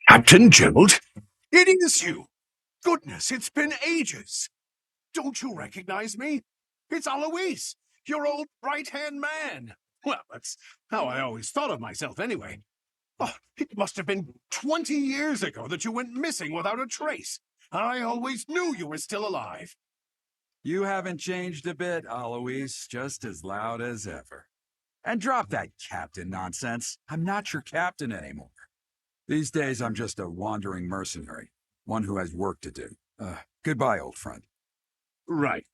Captain Gerald? It is you! Goodness, it's been ages! Don't you recognize me? It's Alois, your old right-hand man! Well, that's how I always thought of myself anyway. Oh, it must have been 20 years ago that you went missing without a trace. I always knew you were still alive. You haven't changed a bit, Alois, just as loud as ever. And drop that captain nonsense. I'm not your captain anymore. These days, I'm just a wandering mercenary, one who has work to do. Goodbye, old friend. Right.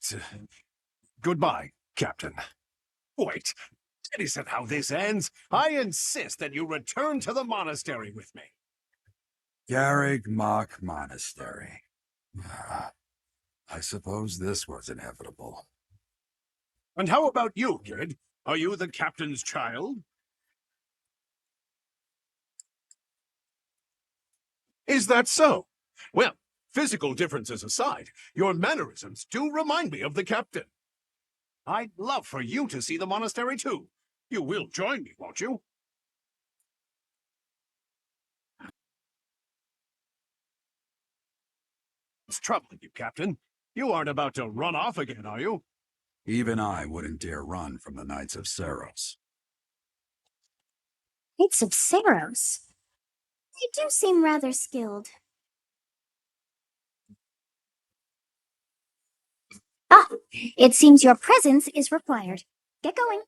Goodbye, Captain. Wait, that isn't how this ends. I insist that you return to the monastery with me. Garrig Mach Monastery. I suppose this was inevitable. And how about you, kid? Are you the captain's child? Is that so? Well, physical differences aside, your mannerisms do remind me of the captain. I'd love for you to see the monastery too. You will join me, won't you? What's troubling you, Captain? You aren't about to run off again, are you? Even I wouldn't dare run from the Knights of Saros. Knights of Saros? They do seem rather skilled. Ah, it seems your presence is required. Get going.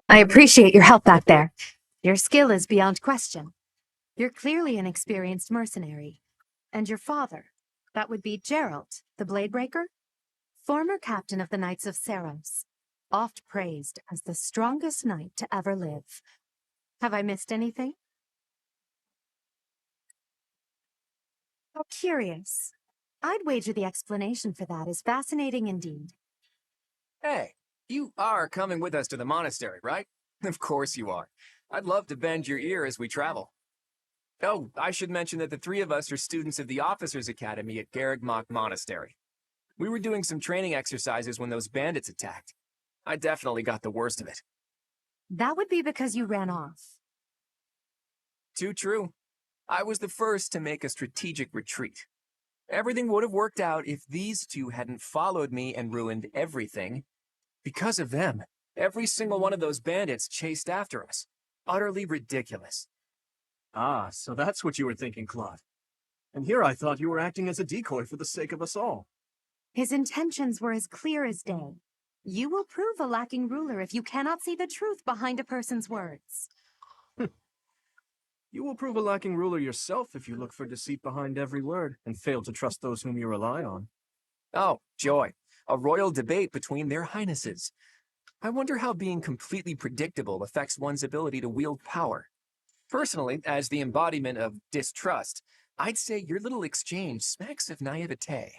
I appreciate your help back there. Your skill is beyond question. You're clearly an experienced mercenary. And your father, that would be Gerald, the Bladebreaker? Former captain of the Knights of Saros, oft praised as the strongest knight to ever live. Have I missed anything? How curious. I'd wager the explanation for that is fascinating indeed. Hey, you are coming with us to the monastery, right? Of course you are. I'd love to bend your ear as we travel. Oh, I should mention that the three of us are students of the Officers' Academy at Garrig Mach Monastery. We were doing some training exercises when those bandits attacked. I definitely got the worst of it. That would be because you ran off. Too true. I was the first to make a strategic retreat. Everything would have worked out if these two hadn't followed me and ruined everything. Because of them, every single one of those bandits chased after us. Utterly ridiculous. Ah, so that's what you were thinking, Claude. And here I thought you were acting as a decoy for the sake of us all. His intentions were as clear as day. You will prove a lacking ruler if you cannot see the truth behind a person's words. You will prove a lacking ruler yourself if you look for deceit behind every word and fail to trust those whom you rely on. Oh, joy. A royal debate between their highnesses. I wonder how being completely predictable affects one's ability to wield power. Personally, as the embodiment of distrust, I'd say your little exchange smacks of naivete.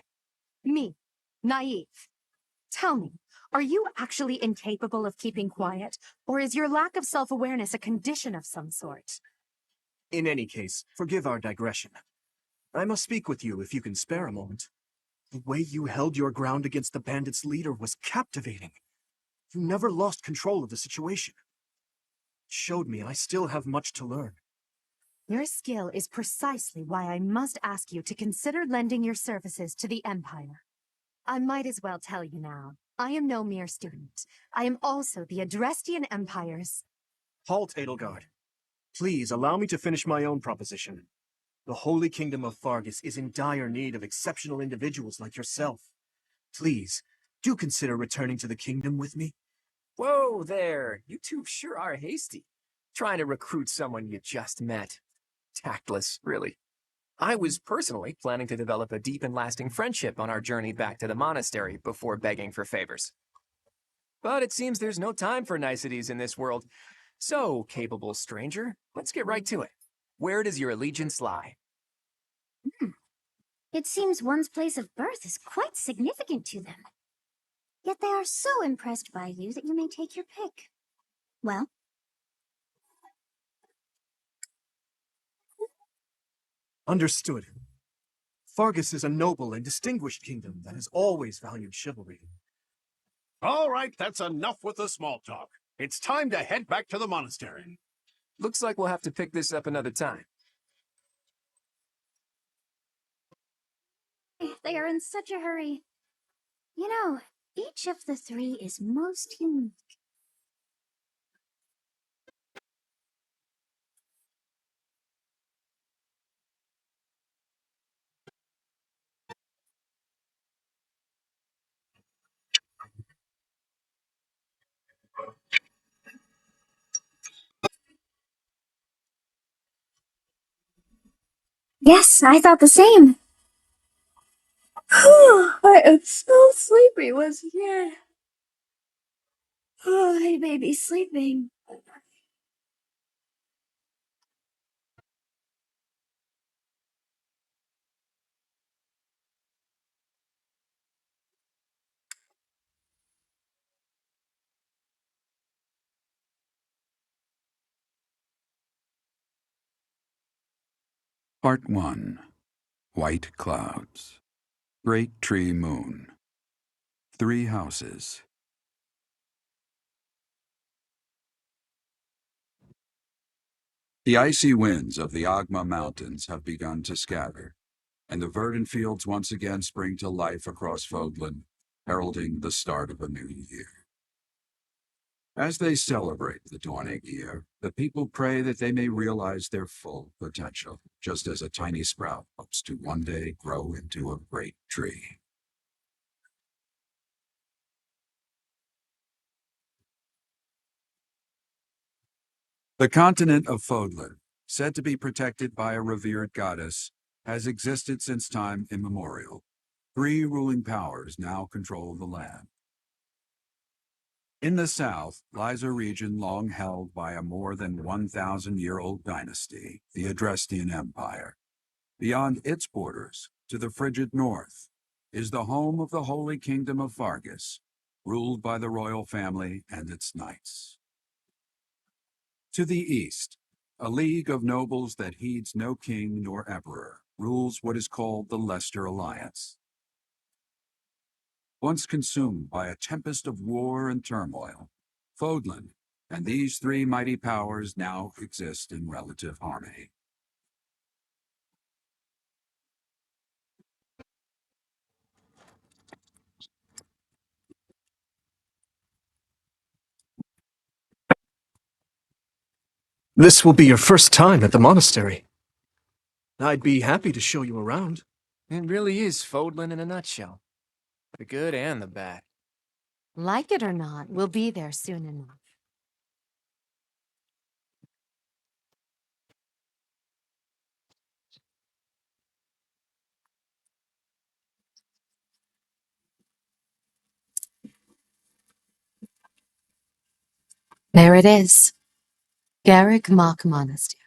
Me, naive. Tell me, are you actually incapable of keeping quiet, or is your lack of self-awareness a condition of some sort? In any case, forgive our digression. I must speak with you if you can spare a moment. The way you held your ground against the bandits' leader was captivating. You never lost control of the situation. It showed me I still have much to learn. Your skill is precisely why I must ask you to consider lending your services to the Empire. I might as well tell you now, I am no mere student. I am also the Adrestian Empire's... Halt, Edelgard. Please allow me to finish my own proposition. The Holy Kingdom of Fargus is in dire need of exceptional individuals like yourself. Please, do consider returning to the kingdom with me. Whoa there, you two sure are hasty. Trying to recruit someone you just met. Tactless, really. I was personally planning to develop a deep and lasting friendship on our journey back to the monastery before begging for favors. But it seems there's no time for niceties in this world. So, capable stranger, let's get right to it. Where does your allegiance lie? It seems one's place of birth is quite significant to them. Yet they are so impressed by you that you may take your pick. Well? Understood. Fargus is a noble and distinguished kingdom that has always valued chivalry. All right, that's enough with the small talk. It's time to head back to the monastery. Looks like we'll have to pick this up another time. They are in such a hurry. You know, each of the three is most unique. Yes, I thought the same. I am so sleepy once again. Oh, hey, baby, sleeping. Part 1. White Clouds. Great Tree Moon. 3 houses. The icy winds of the Agma Mountains have begun to scatter, and the verdant fields once again spring to life across Fodlan, heralding the start of a new year. As they celebrate the dawning year, the people pray that they may realize their full potential, just as a tiny sprout hopes to one day grow into a great tree. The continent of Fodlan, said to be protected by a revered goddess, has existed since time immemorial. 3 ruling powers now control the land. In the south lies a region long held by a more than 1,000-year-old dynasty, the Adrestian Empire. Beyond its borders, to the frigid north, is the home of the Holy Kingdom of Fargus, ruled by the royal family and its knights. To the east, a league of nobles that heeds no king nor emperor rules what is called the Leicester Alliance. Once consumed by a tempest of war and turmoil, Fodlan and these 3 mighty powers now exist in relative harmony. This will be your first time at the monastery. I'd be happy to show you around. It really is Fodlan in a nutshell. The good and the bad. Like it or not, we'll be there soon enough. There it is. Garrick Mock Monastery.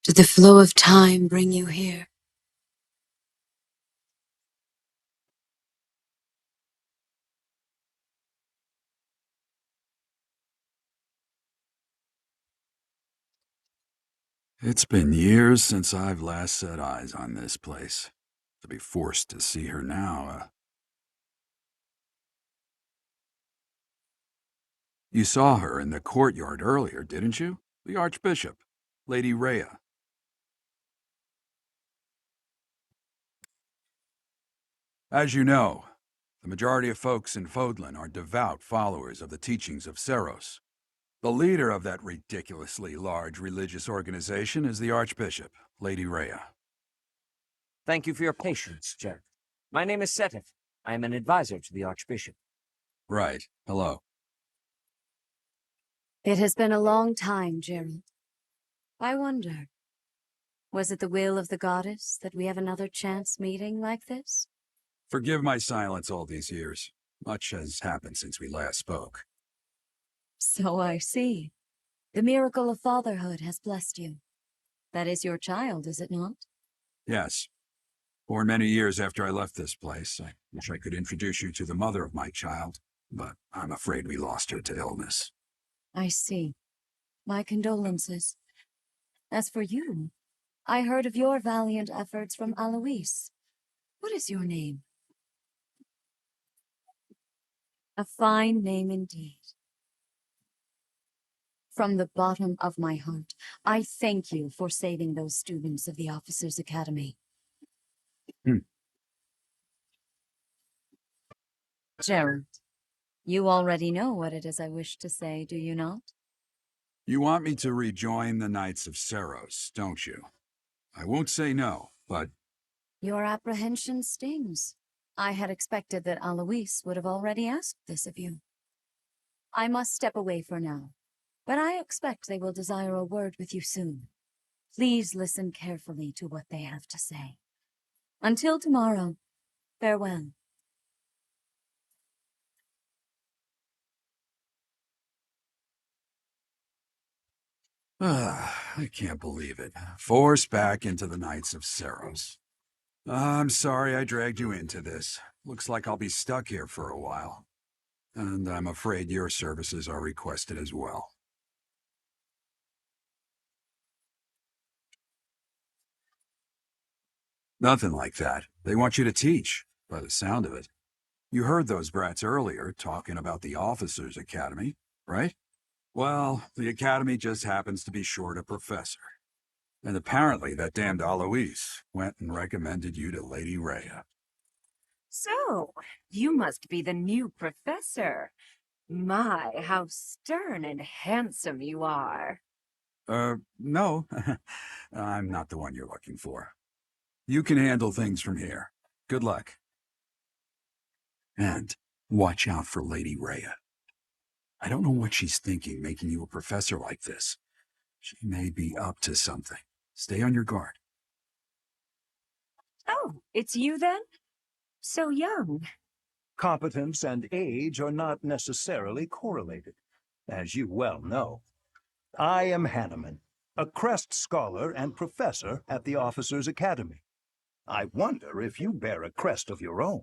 Did the flow of time bring you here? It's been years since I've last set eyes on this place. To be forced to see her now, You saw her in the courtyard earlier, didn't you? The Archbishop, Lady Rhea. As you know, The majority of folks in Fodlan are devout followers of the teachings of Seros. The leader of that ridiculously large religious organization is the Archbishop, Lady Rhea. Thank you for your patience, Gerald. My name is Seteth. I am an advisor to the Archbishop. Right. Hello. It has been a long time, Gerald. I wonder, was it the will of the goddess that we have another chance meeting like this? Forgive my silence all these years. Much has happened since we last spoke. So I see. The miracle of fatherhood has blessed you. That is your child, is it not? Yes. Born many years after I left this place, I wish I could introduce you to the mother of my child, but I'm afraid we lost her to illness. I see. My condolences. As for you, I heard of your valiant efforts from Alois. What is your name? A fine name indeed. From the bottom of my heart, I thank you for saving those students of the Officers' Academy. Gerald, you already know what it is I wish to say, do you not? You want me to rejoin the Knights of Seros, don't you? I won't say no, but Your apprehension stings. I had expected that Alois would have already asked this of you. I must step away for now, but I expect they will desire a word with you soon. Please listen carefully to what they have to say. Until tomorrow, farewell. I can't believe it. Forced back into the Knights of Seros. I'm sorry I dragged you into this. Looks like I'll be stuck here for a while. And I'm afraid your services are requested as well. Nothing like that. They want you to teach, by the sound of it. You heard those brats earlier talking about the Officers' Academy, right? Well, the Academy just happens to be short a professor. And apparently that damned Alois went and recommended you to Lady Rhea. So, you must be the new professor. My, how stern and handsome you are. No. I'm not the one you're looking for. You can handle things from here. Good luck. And watch out for Lady Rhea. I don't know what she's thinking making you a professor like this. She may be up to something. Stay on your guard. Oh, it's you then? So young. Competence and age are not necessarily correlated, as you well know. I am Hanneman, a Crest Scholar and Professor at the Officers' Academy. I wonder if you bear a crest of your own.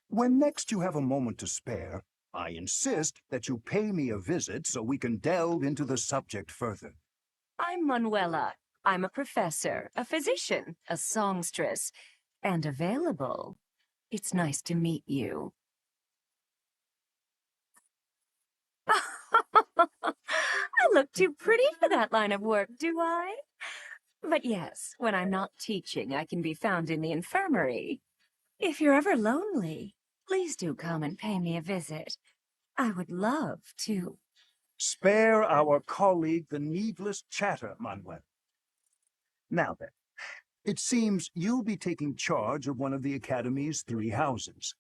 When next you have a moment to spare, I insist that you pay me a visit so we can delve into the subject further. I'm Manuela. I'm a professor, a physician, a songstress, and available. It's nice to meet you. I look too pretty for that line of work, do I? But yes, when I'm not teaching, I can be found in the infirmary. If you're ever lonely, please do come and pay me a visit. I would love to. Spare our colleague the needless chatter, Manuel. Now then, it seems you'll be taking charge of one of the Academy's 3 houses.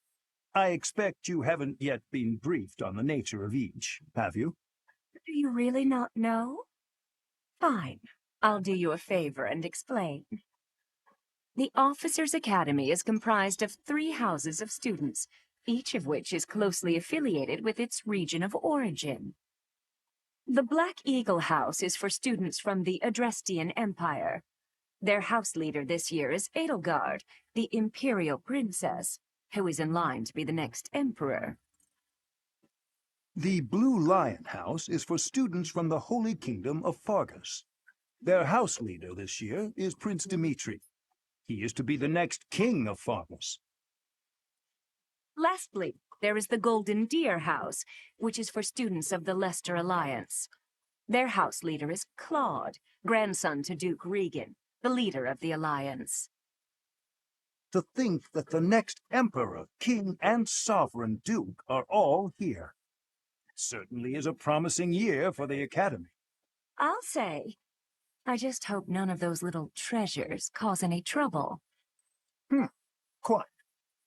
I expect you haven't yet been briefed on the nature of each, have you? Do you really not know? Fine. I'll do you a favor and explain. The Officers' Academy is comprised of 3 houses of students, each of which is closely affiliated with its region of origin. The Black Eagle House is for students from the Adrestian Empire. Their house leader this year is Edelgard, the Imperial Princess, who is in line to be the next emperor. The Blue Lion House is for students from the Holy Kingdom of Fargus. Their house leader this year is Prince Dimitri. He is to be the next king of Fargus. Lastly, there is the Golden Deer House, which is for students of the Leicester Alliance. Their house leader is Claude, grandson to Duke Regan, the leader of the Alliance. To think that the next emperor, king, and sovereign duke are all here. Certainly is a promising year for the Academy. I'll say. I just hope none of those little treasures cause any trouble. Quite.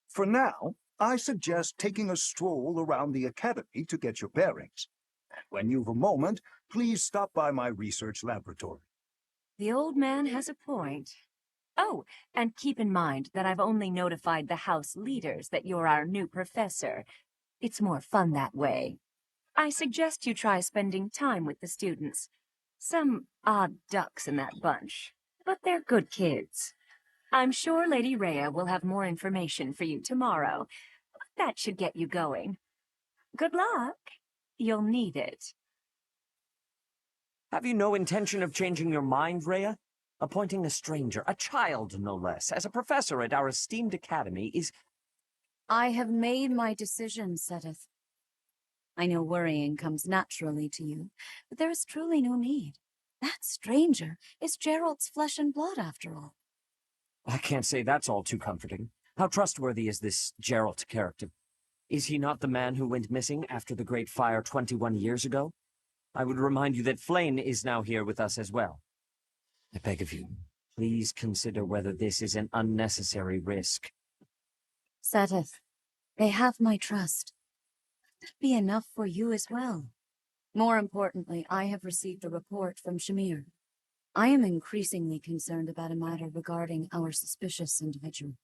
For now, I suggest taking a stroll around the Academy to get your bearings. When you've a moment, please stop by my research laboratory. The old man has a point. Oh, and keep in mind that I've only notified the house leaders that you're our new professor. It's more fun that way. I suggest you try spending time with the students. Some odd ducks in that bunch, but they're good kids. I'm sure Lady Rhea will have more information for you tomorrow. That should get you going. Good luck. You'll need it. Have you no intention of changing your mind, Rhea? Appointing a stranger, a child no less, as a professor at our esteemed academy is... I have made my decision, Sedith. I know worrying comes naturally to you, but there is truly no need. That stranger is Gerald's flesh and blood, after all. I can't say that's all too comforting. How trustworthy is this Gerald character? Is he not the man who went missing after the Great Fire 21 years ago? I would remind you that Flame is now here with us as well. I beg of you, please consider whether this is an unnecessary risk. Sedith, they have my trust. Let that be enough for you as well. More importantly, I have received a report from Shamir. I am increasingly concerned about a matter regarding our suspicious individual.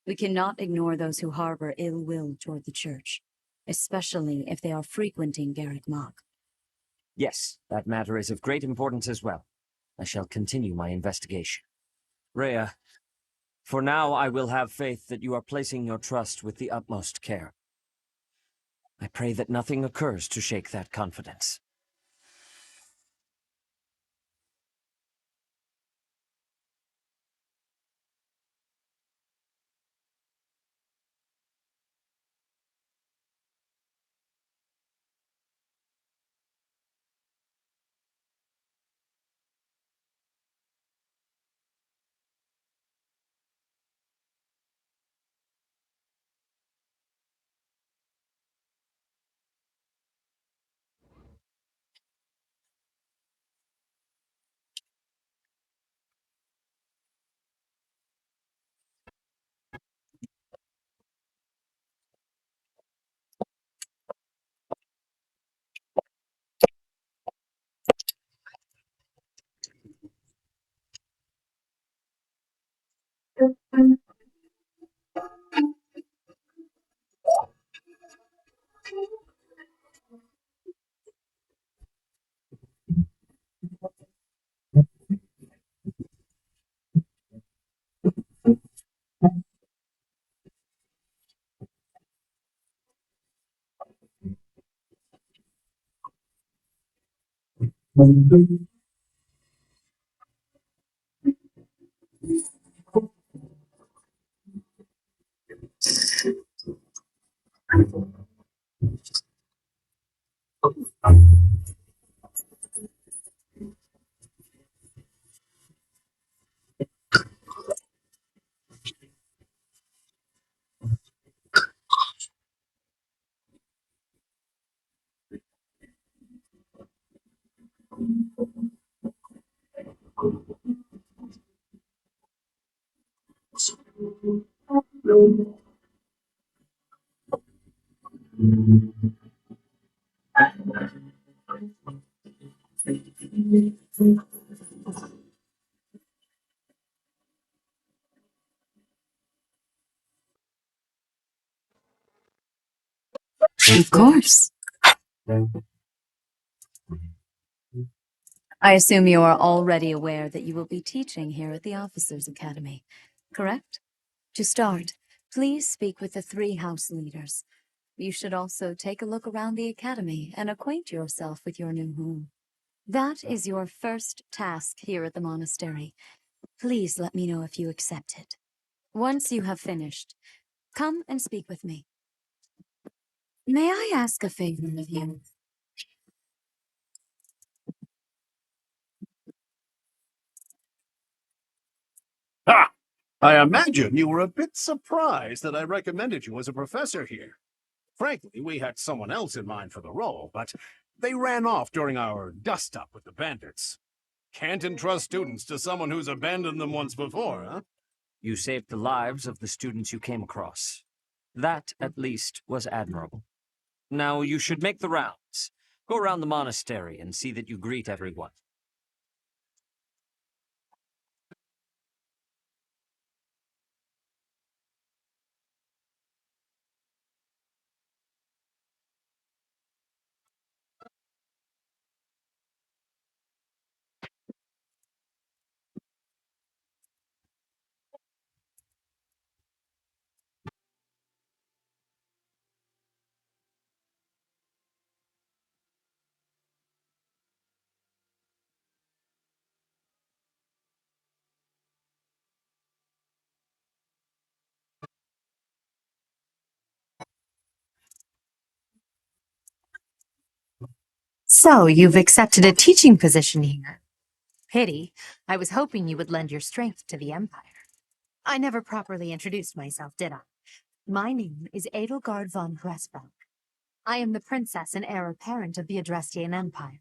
We cannot ignore those who harbor ill will toward the church, especially if they are frequenting Garrick Mach. Yes, that matter is of great importance as well. I shall continue my investigation. Rhea, for now I will have faith that you are placing your trust with the utmost care. I pray that nothing occurs to shake that confidence. Of course. I assume you are already aware that you will be teaching here at the Officers' Academy, correct? To start, please speak with the 3 house leaders. You should also take a look around the Academy and acquaint yourself with your new home. That is your first task here at the monastery. Please let me know if you accept it. Once you have finished, come and speak with me. May I ask a favor of you? Ha! I imagine you were a bit surprised that I recommended you as a professor here. Frankly, we had someone else in mind for the role, but they ran off during our dust-up with the bandits. Can't entrust students to someone who's abandoned them once before, huh? You saved the lives of the students you came across. That, at least, was admirable. Now you should make the rounds. Go around the monastery and see that you greet everyone. So, you've accepted a teaching position here. Pity. I was hoping you would lend your strength to the Empire. I never properly introduced myself, did I? My name is Edelgard von Gressberg. I am the princess and heir apparent of the Adrestian Empire.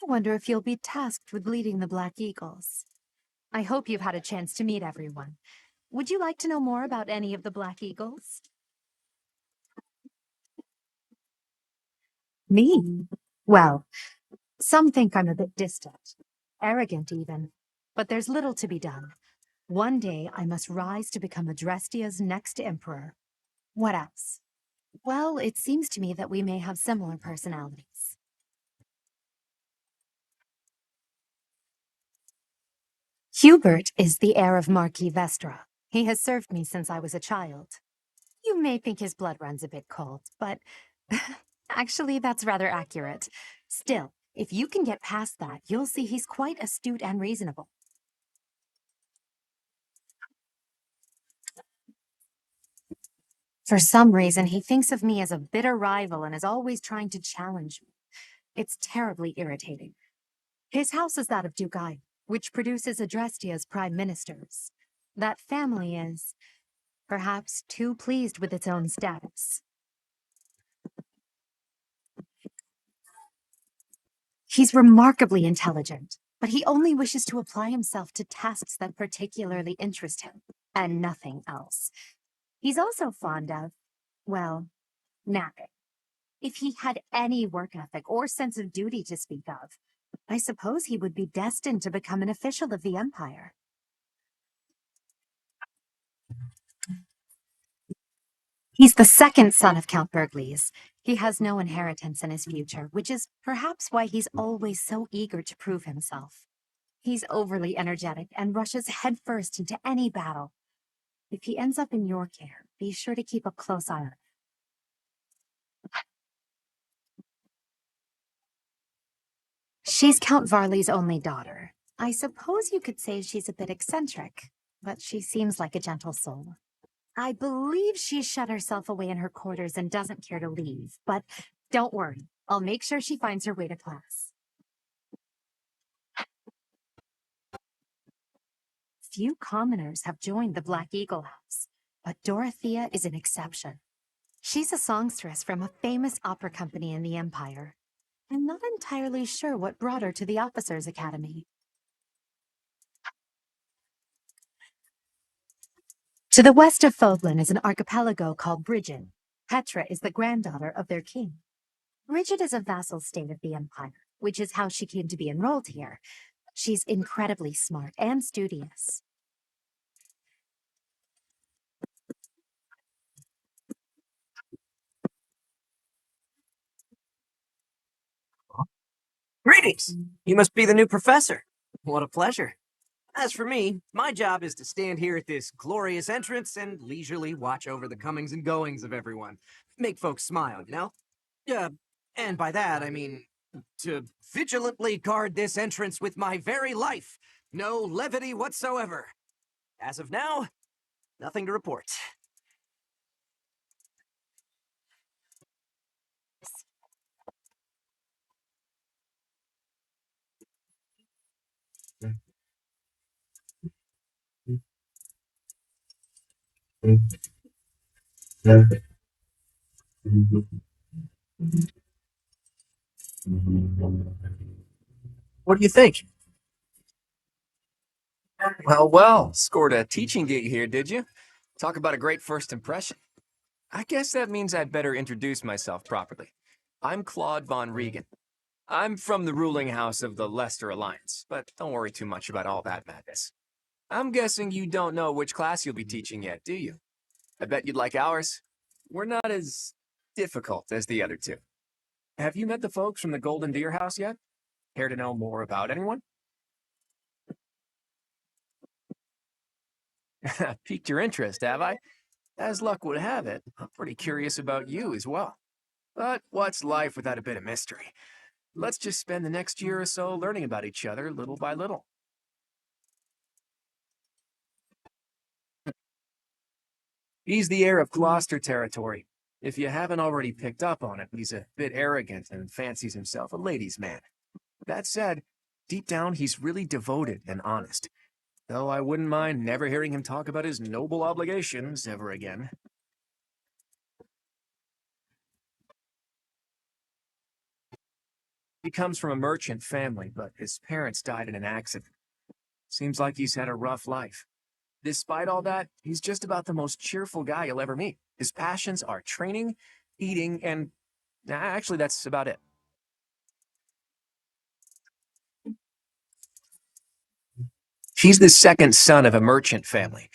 I wonder if you'll be tasked with leading the Black Eagles. I hope you've had a chance to meet everyone. Would you like to know more about any of the Black Eagles? Me? Well, some think I'm a bit distant, arrogant even. But there's little to be done. One day I must rise to become Adrestia's next emperor. What else? Well, it seems to me that we may have similar personalities. Hubert is the heir of Marquis Vestra. He has served me since I was a child. You may think his blood runs a bit cold, but actually that's rather accurate. Still, if you can get past that, you'll see he's quite astute and reasonable. For some reason, he thinks of me as a bitter rival and is always trying to challenge me. It's terribly irritating. His house is that of Dugai, which produces Adrestia's prime ministers. That family is, perhaps, too pleased with its own status. He's remarkably intelligent, but he only wishes to apply himself to tasks that particularly interest him, and nothing else. He's also fond of, well, napping. If he had any work ethic or sense of duty to speak of, I suppose he would be destined to become an official of the Empire. He's the second son of Count Bergliez. He has no inheritance in his future, which is perhaps why he's always so eager to prove himself. He's overly energetic and rushes headfirst into any battle. If he ends up in your care, be sure to keep a close eye on him. She's Count Varley's only daughter. I suppose you could say she's a bit eccentric, but she seems like a gentle soul. I believe she's shut herself away in her quarters and doesn't care to leave, but don't worry. I'll make sure she finds her way to class. Few commoners have joined the Black Eagle House, but Dorothea is an exception. She's a songstress from a famous opera company in the Empire. I'm not entirely sure what brought her to the Officers' Academy. To the west of Fodlan is an archipelago called Brigid. Petra is the granddaughter of their king. Brigid is a vassal state of the Empire, which is how she came to be enrolled here. She's incredibly smart and studious. Greetings! You must be the new professor. What a pleasure. As for me, my job is to stand here at this glorious entrance and leisurely watch over the comings and goings of everyone. Make folks smile, you know? Uh, and by that, I mean to vigilantly guard this entrance with my very life. No levity whatsoever. As of now, nothing to report. What do you think? Well, well, scored a teaching gig here, did you? Talk about a great first impression. I guess that means I'd better introduce myself properly. I'm Claude von Regan. I'm from the ruling house of the Leicester Alliance, but don't worry too much about all that madness. I'm guessing you don't know which class you'll be teaching yet, do you? I bet you'd like ours. We're not as difficult as the other two. Have you met the folks from the Golden Deer House yet? Care to know more about anyone? Piqued your interest, have I? As luck would have it, I'm pretty curious about you as well. But what's life without a bit of mystery? Let's just spend the next year or so learning about each other little by little. He's the heir of Gloucester territory. If you haven't already picked up on it, he's a bit arrogant and fancies himself a ladies' man. That said, deep down he's really devoted and honest. Though I wouldn't mind never hearing him talk about his noble obligations ever again. He comes from a merchant family, but his parents died in an accident. Seems like he's had a rough life. Despite all that, he's just about the most cheerful guy you'll ever meet. His passions are training, eating, and actually, that's about it. He's the second son of a merchant family.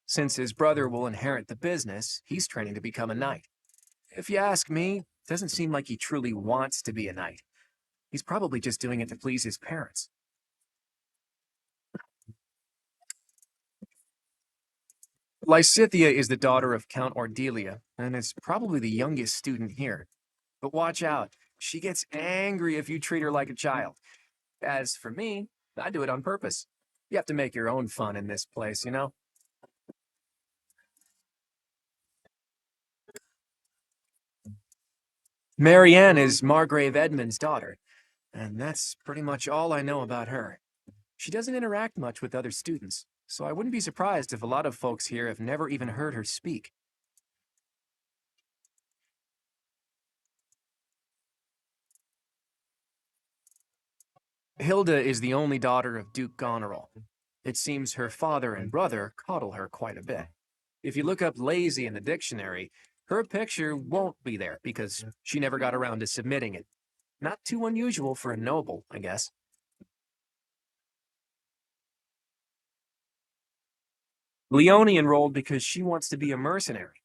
Since his brother will inherit the business, he's training to become a knight. If you ask me, it doesn't seem like he truly wants to be a knight. He's probably just doing it to please his parents. Lysithea is the daughter of Count Ordelia, and is probably the youngest student here. But watch out, she gets angry if you treat her like a child. As for me, I do it on purpose. You have to make your own fun in this place, you know? Marianne is Margrave Edmund's daughter, and that's pretty much all I know about her. She doesn't interact much with other students, so I wouldn't be surprised if a lot of folks here have never even heard her speak. Hilda is the only daughter of Duke Goneril. It seems her father and brother coddle her quite a bit. If you look up lazy in the dictionary, her picture won't be there because she never got around to submitting it. Not too unusual for a noble, I guess. Leone enrolled because she wants to be a mercenary.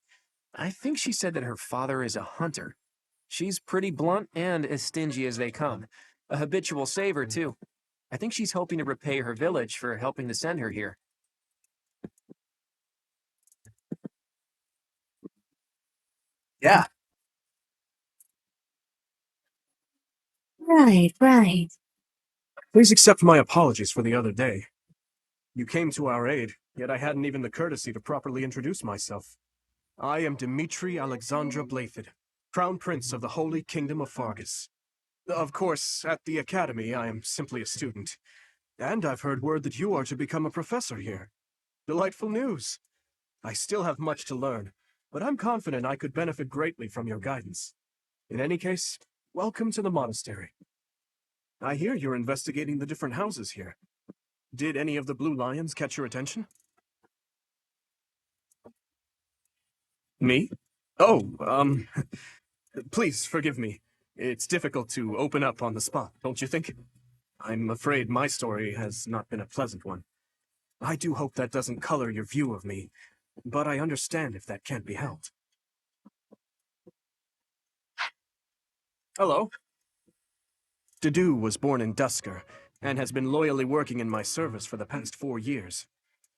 I think she said that her father is a hunter. She's pretty blunt and as stingy as they come. A habitual saver, too. I think she's hoping to repay her village for helping to send her here. Yeah. Right, right. Please accept my apologies for the other day. You came to our aid, yet I hadn't even the courtesy to properly introduce myself. I am Dimitri Alexandra Blayford, Crown Prince of the Holy Kingdom of Fargus. Of course, at the Academy, I am simply a student. And I've heard word that you are to become a professor here. Delightful news. I still have much to learn, but I'm confident I could benefit greatly from your guidance. In any case, welcome to the monastery. I hear you're investigating the different houses here. Did any of the Blue Lions catch your attention? Me? Oh, please forgive me. It's difficult to open up on the spot, don't you think? I'm afraid my story has not been a pleasant one. I do hope that doesn't color your view of me, but I understand if that can't be helped. Hello. Dedu was born in Dusker, and has been loyally working in my service for the past 4 years.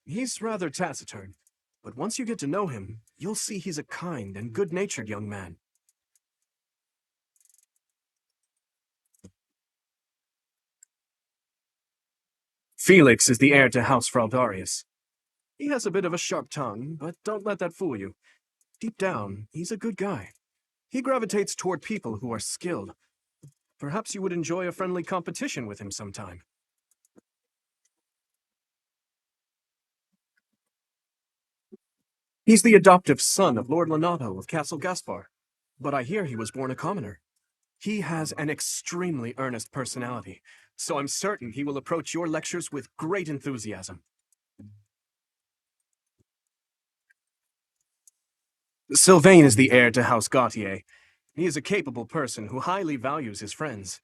He's rather taciturn, but once you get to know him, you'll see he's a kind and good-natured young man. Felix is the heir to House Fraldarius. He has a bit of a sharp tongue, but don't let that fool you. Deep down, he's a good guy. He gravitates toward people who are skilled. Perhaps you would enjoy a friendly competition with him sometime. He's the adoptive son of Lord Lenato of Castle Gaspar, but I hear he was born a commoner. He has an extremely earnest personality, so I'm certain he will approach your lectures with great enthusiasm. Sylvain is the heir to House Gautier. He is a capable person who highly values his friends.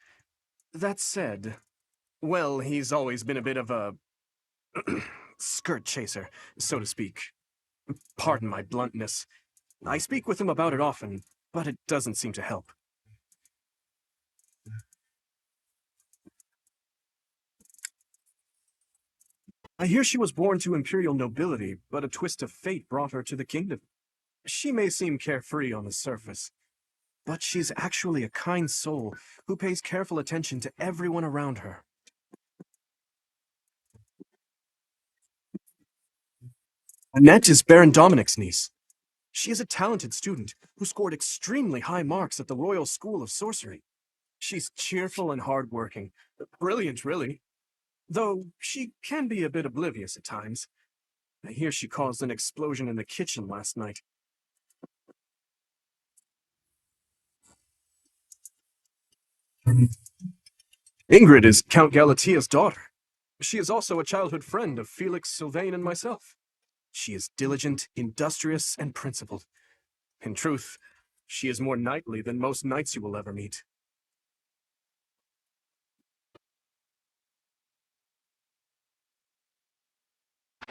That said, well, he's always been a bit of a skirt chaser, so to speak. Pardon my bluntness. I speak with him about it often, but it doesn't seem to help. I hear she was born to imperial nobility, but a twist of fate brought her to the kingdom. She may seem carefree on the surface, but she's actually a kind soul who pays careful attention to everyone around her. Annette is Baron Dominic's niece. She is a talented student who scored extremely high marks at the Royal School of Sorcery. She's cheerful and hardworking. Brilliant, really. Though she can be a bit oblivious at times. I hear she caused an explosion in the kitchen last night. Ingrid is Count Galatia's daughter. She is also a childhood friend of Felix, Sylvain, and myself. She is diligent, industrious, and principled. In truth, she is more knightly than most knights you will ever meet.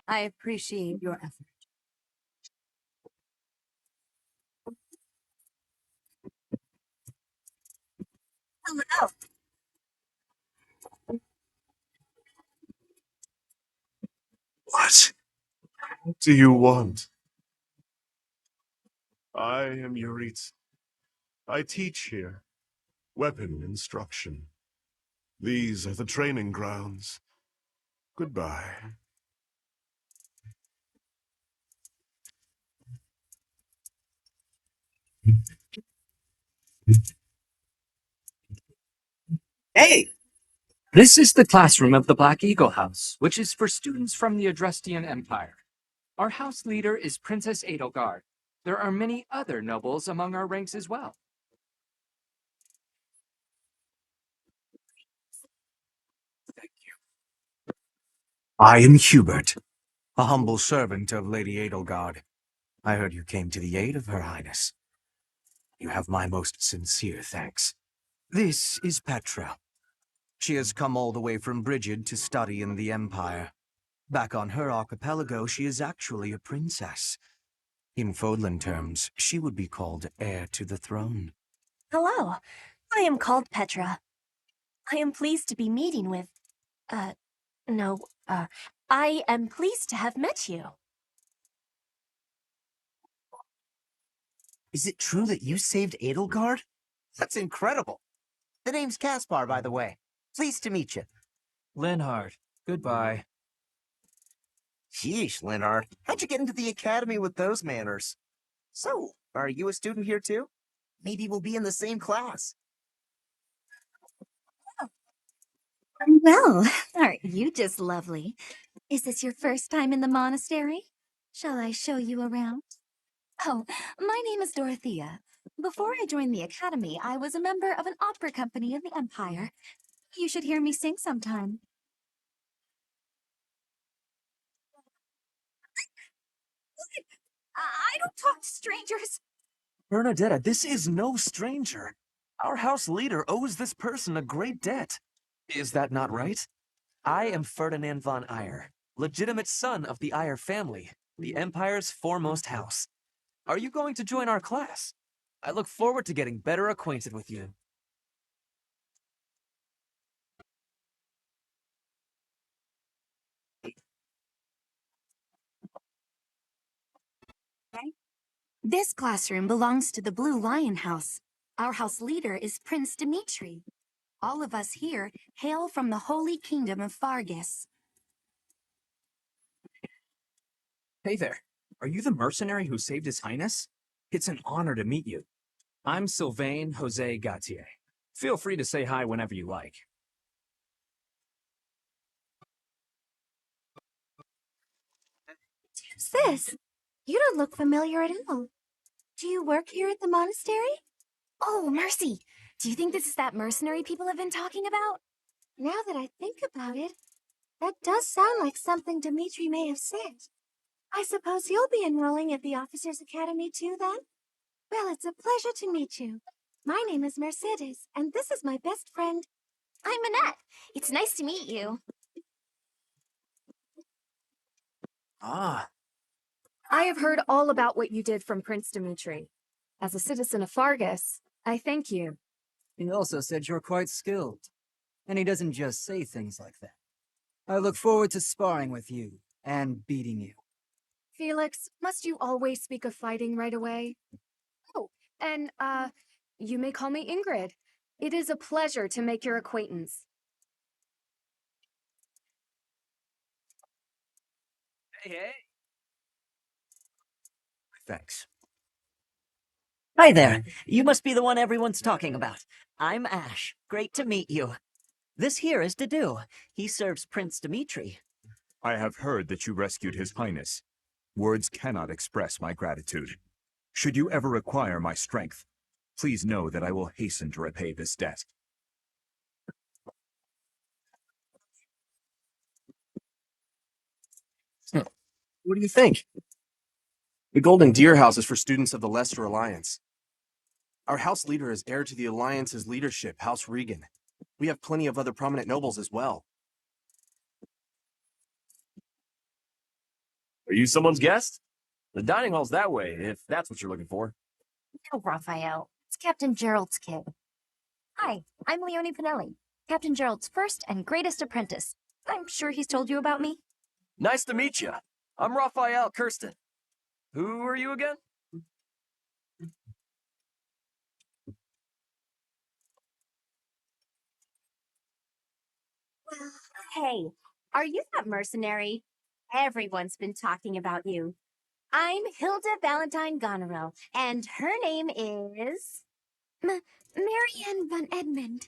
I appreciate your effort. Hello. What do you want? I am Yuritsa. I teach here. Weapon instruction. These are the training grounds. Goodbye. Hey! This is the classroom of the Black Eagle House, which is for students from the Adrestian Empire. Our house leader is Princess Edelgard. There are many other nobles among our ranks as well. I am Hubert, a humble servant of Lady Edelgard. I heard you came to the aid of Her Highness. You have my most sincere thanks. This is Petra. She has come all the way from Brigid to study in the Empire. Back on her archipelago, she is actually a princess. In Fodlan terms, she would be called heir to the throne. Hello, I am called Petra. I am pleased to be meeting with, no, I am pleased to have met you. Is it true that you saved Edelgard? That's incredible. The name's Caspar, by the way. Pleased to meet you. Linhard, goodbye. Sheesh, Linhard. How'd you get into the academy with those manners? So, are you a student here too? Maybe we'll be in the same class. Well, aren't you just lovely? Is this your first time in the monastery? Shall I show you around? Oh, my name is Dorothea. Before I joined the academy, I was a member of an opera company in the Empire. You should hear me sing sometime. I don't talk to strangers. Bernadetta, this is no stranger. Our house leader owes this person a great debt. Is that not right? I am Ferdinand von Eyre, legitimate son of the Eyre family, the Empire's foremost house. Are you going to join our class? I look forward to getting better acquainted with you. This classroom belongs to the Blue Lion House. Our house leader is Prince Dimitri. All of us here hail from the Holy Kingdom of Fargus. Hey there. Are you the mercenary who saved His Highness? It's an honor to meet you. I'm Sylvain Jose Gautier. Feel free to say hi whenever you like. Who's this? You don't look familiar at all. Do you work here at the monastery? Oh, mercy! Do you think this is that mercenary people have been talking about? Now that I think about it, that does sound like something Dimitri may have said. I suppose you'll be enrolling at the Officers' Academy too, then? Well, it's a pleasure to meet you. My name is Mercedes, and this is my best friend. I'm Annette. It's nice to meet you. Ah, I have heard all about what you did from Prince Dimitri. As a citizen of Fargus, I thank you. He also said you're quite skilled. And he doesn't just say things like that. I look forward to sparring with you and beating you. Felix, must you always speak of fighting right away? Oh, and, you may call me Ingrid. It is a pleasure to make your acquaintance. Hey. thanks. Hi there. You must be the one everyone's talking about. I'm Ash. Great to meet you. This here is Dedu. He serves Prince Dimitri. I have heard that you rescued His Highness. Words cannot express my gratitude. Should you ever require my strength, please know that I will hasten to repay this debt. What do you think? The Golden Deer House is for students of the Leicester Alliance. Our house leader is heir to the Alliance's leadership, House Regan. We have plenty of other prominent nobles as well. Are you someone's guest? The dining hall's that way, if that's what you're looking for. No, Raphael. It's Captain Gerald's kid. Hi, I'm Leonie Pinelli, Captain Gerald's first and greatest apprentice. I'm sure he's told you about me. Nice to meet you. I'm Raphael Kirsten. Who are you again? Hey, are you that mercenary? Everyone's been talking about you. I'm Hilda Valentine Goneril, and her name is... Marianne von Edmund.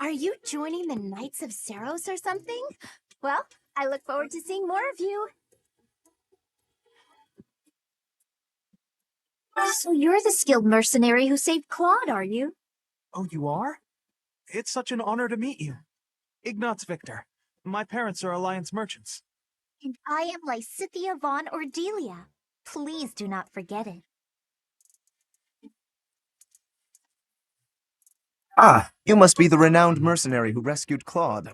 Are you joining the Knights of Saros or something? Well, I look forward to seeing more of you. So you're the skilled mercenary who saved Claude, are you? Oh, you are? It's such an honor to meet you. Ignatz Victor. My parents are Alliance merchants. And I am Lysithia von Ordelia. Please do not forget it. Ah, you must be the renowned mercenary who rescued Claude.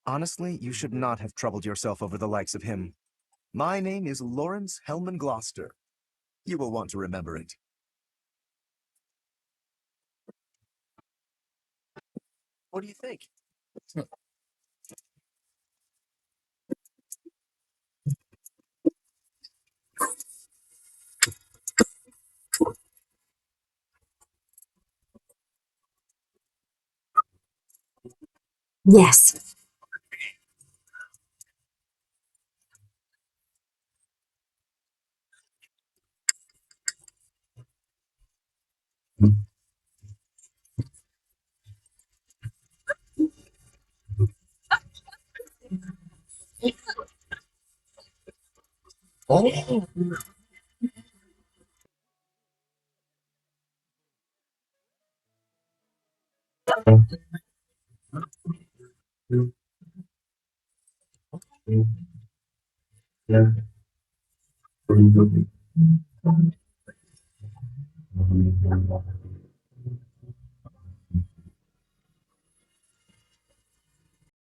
Honestly, you should not have troubled yourself over the likes of him. My name is Lawrence Hellman Gloucester. You will want to remember it. What do you think? Yes. Oh.